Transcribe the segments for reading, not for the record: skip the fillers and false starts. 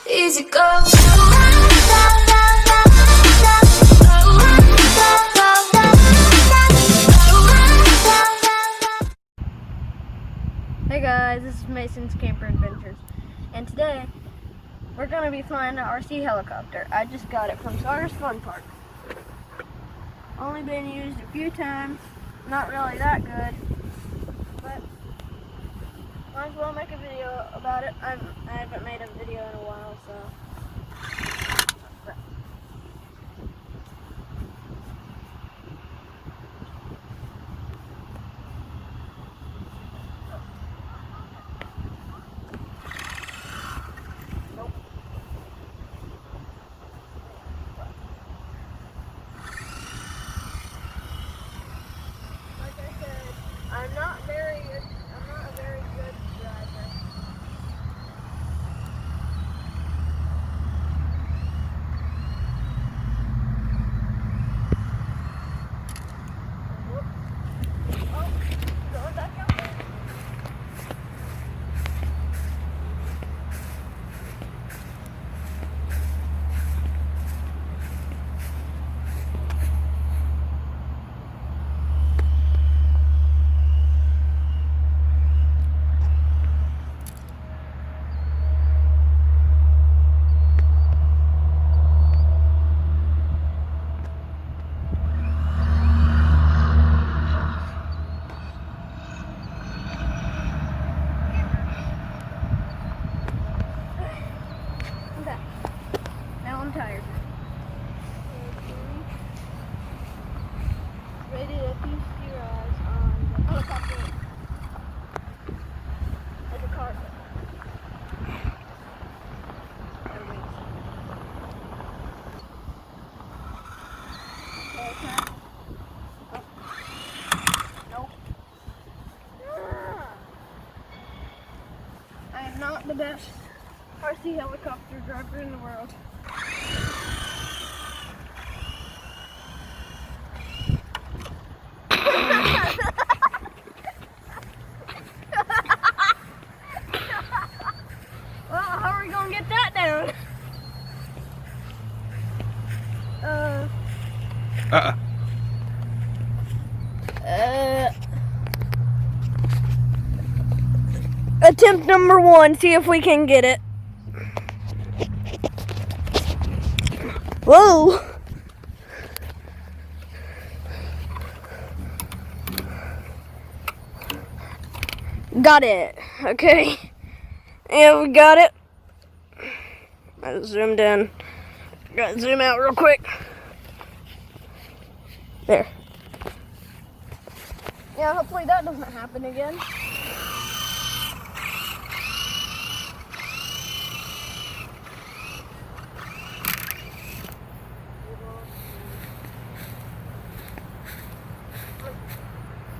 Easy go. Hey guys, this is Mason's Camper Adventures, and today we're going to be flying an RC helicopter. I just got it from Sauter's Fun Park. Only been used a few times, not really that good, but might as well make a video about it. I haven't made a video in a while, so. I'm not a very good driver. Oh, going back out there. Okay. Now I'm tired. Ready to feast your eyes on the helicopter at the car. Nope. I am not the best RC helicopter driver in the world. Well, how are we gonna get that down? Attempt number 1, see if we can get it. Whoa! Got it. Okay. Yeah, we got it. I zoomed in. Gotta zoom out real quick. There. Yeah, hopefully that doesn't happen again.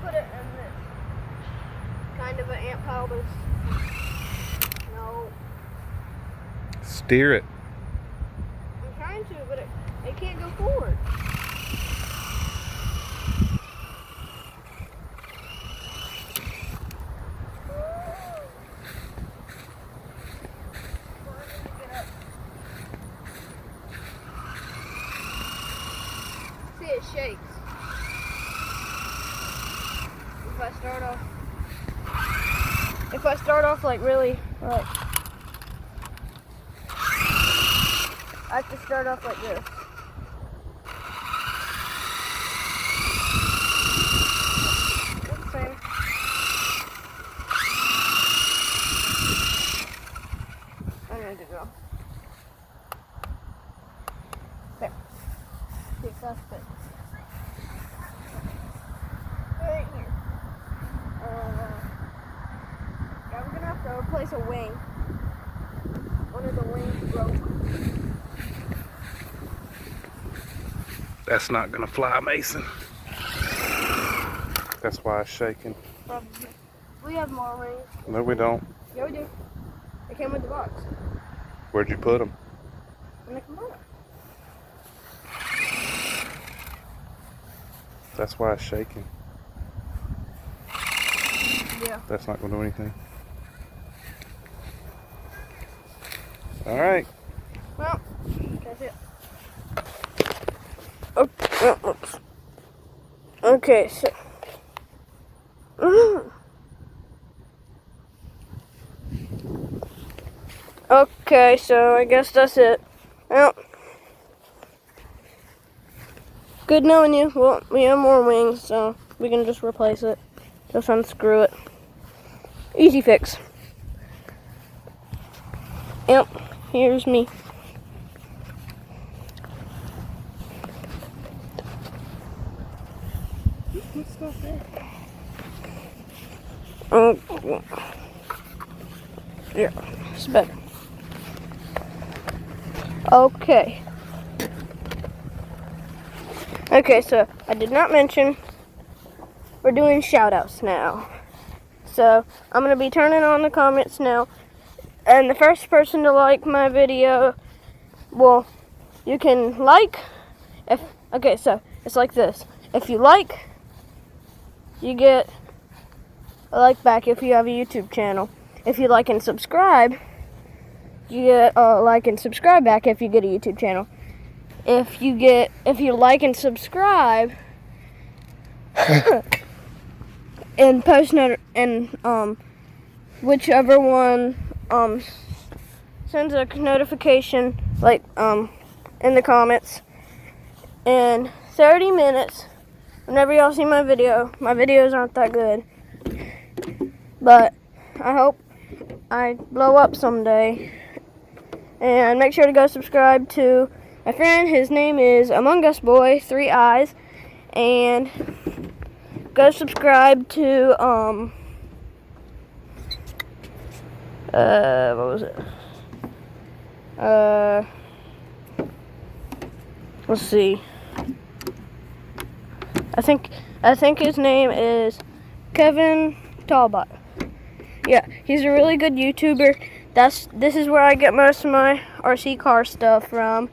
Put it in this kind of an ant pile. No. Steer it. I'm trying to, but it can't go forward. See, it shakes. If I start off like really, like, I have to start off like this. Let's see. I need to go. There. See, that's good. Right here. Yeah, we're gonna have to replace a wing. One of the wings broke. That's not gonna fly, Mason. That's why it's shaking. Probably. We have more wings. No, we don't. Yeah, we do. They came with the box. Where'd you put them? In the computer. That's why it's shaking. Yeah. That's not gonna do anything. All right. Well, that's it. Okay, so. Okay, so I guess that's it. Well, good knowing you. Well, we have more wings, so we can just replace it. Just unscrew it. Easy fix. Yep, here's me. What's not there? Yeah, it's better. Okay. Okay, so I did not mention we're doing shout-outs now. So I'm going to be turning on the comments now. And the first person to like my video, well, you can like, okay, so it's like this. If you like, you get a like back if you have a YouTube channel. If you like and subscribe, you get a like and subscribe back if you get a YouTube channel. If you like and subscribe and post whichever one sends a notification in the comments in 30 minutes whenever y'all see my videos aren't that good, but I hope I blow up someday. And make sure to go subscribe to my friend. His name is Among Us Boy 3 Eyes, and go subscribe to what was it? Let's see. I think his name is Kevin Talbot. Yeah, he's a really good YouTuber. This is where I get most of my RC car stuff from.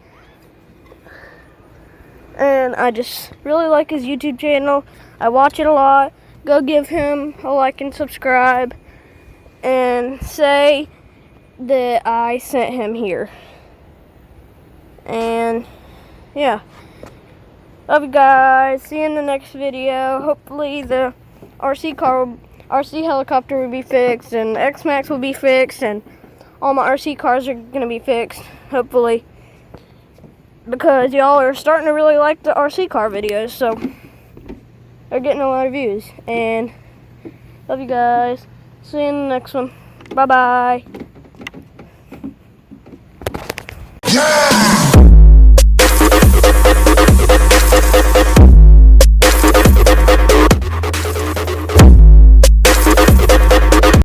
And I just really like his YouTube channel. I watch it a lot. Go give him a like and subscribe. And say that I sent him here. And yeah. Love you guys. See you in the next video. Hopefully the RC helicopter will be fixed, and X-Max will be fixed, and all my RC cars are going to be fixed, hopefully, because y'all are starting to really like the RC car videos, so they're getting a lot of views. And love you guys. See you in the next one. Bye-bye.